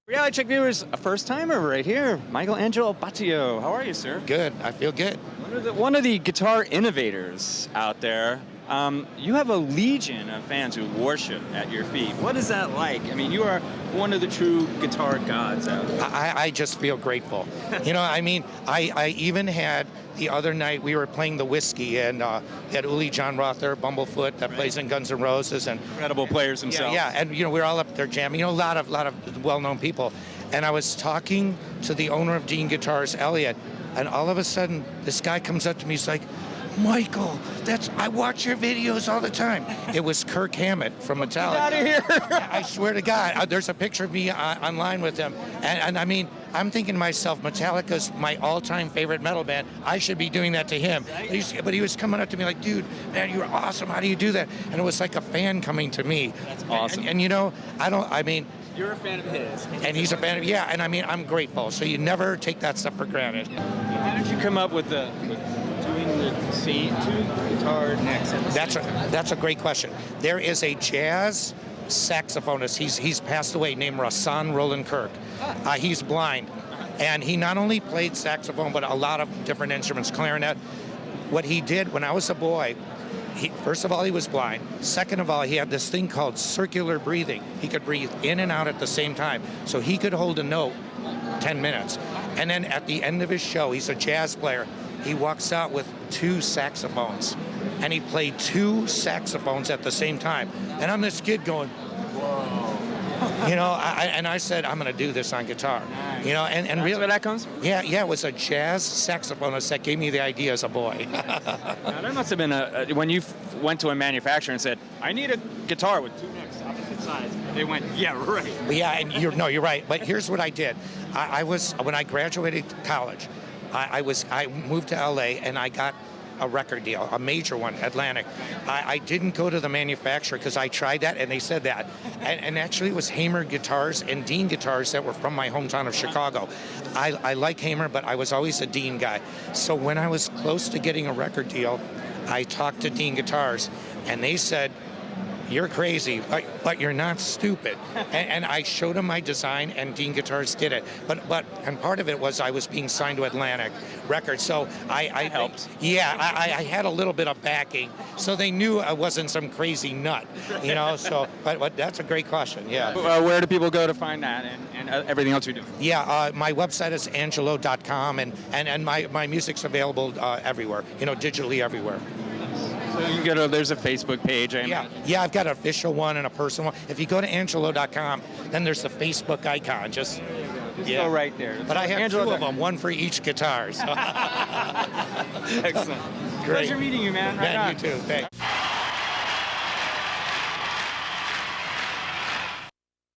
Reality Check viewers, a first-timer right here, Michael Angelo Batio. How are you, sir? Good. I feel good. One of the guitar innovators out there. You have a legion of fans who worship at your feet. What is that like? I mean, you are one of the true guitar gods out there. I just feel grateful. I even had the other night, we were playing the Whiskey, and had Uli John Rother, Bumblefoot, that plays in Guns N' Roses. And incredible players themselves. Yeah, and we were all up there jamming. A lot of well-known people. And I was talking to the owner of Dean Guitars, Elliot, and all of a sudden, this guy comes up to me, he's like, Michael, I watch your videos all the time. It was Kirk Hammett from Metallica. Get out of here. I swear to God, there's a picture of me online with him. And I mean, I'm thinking to myself, Metallica's my all-time favorite metal band. I should be doing that to him. But he was coming up to me like, dude, man, you're awesome. How do you do that? And it was like a fan coming to me. That's awesome. And you're a fan of his. And he's a fan of, yeah, and I mean, I'm grateful. So you never take that stuff for granted. How did you come up with doing the two guitar necks at the same time? That's a great question. There is a jazz saxophonist. He's passed away, named Rahsaan Roland Kirk. He's blind, and he not only played saxophone but a lot of different instruments, clarinet. What he did when I was a boy, first of all, he was blind. Second of all, he had this thing called circular breathing. He could breathe in and out at the same time, so he could hold a note 10 minutes. And then at the end of his show, he's a jazz player. He walks out with two saxophones, and he played two saxophones at the same time. And I'm this kid going, whoa. I said, I'm going to do this on guitar. Nice. And That's really, where that comes from? Yeah, it was a jazz saxophonist that gave me the idea as a boy. Now, there must have been when you went to a manufacturer and said, I need a guitar with two necks opposite sides. They went, yeah, right. Yeah, and you're right. But here's what I did. When I graduated college, I moved to LA and I got a record deal, a major one, Atlantic. I didn't go to the manufacturer because I tried that and they said that. And actually it was Hamer Guitars and Dean Guitars that were from my hometown of Chicago. I like Hamer, but I was always a Dean guy. So when I was close to getting a record deal, I talked to Dean Guitars and they said, you're crazy, but you're not stupid. And I showed him my design, and Dean Guitars did it. And part of it was I was being signed to Atlantic Records, so I helped. Yeah, I had a little bit of backing, so they knew I wasn't some crazy nut, So, but that's a great question. Yeah. Where do people go to find that and everything else you do? Yeah, my website is angelo.com, and my music's available everywhere, digitally everywhere. So you can go to, there's a Facebook page. Yeah, I've got an official one and a personal one. If you go to angelo.com, then there's the Facebook icon. Just go right there. But I have two of them, one for each guitar. So. Excellent. Great. Pleasure meeting you, man. Right on. You too. Thanks.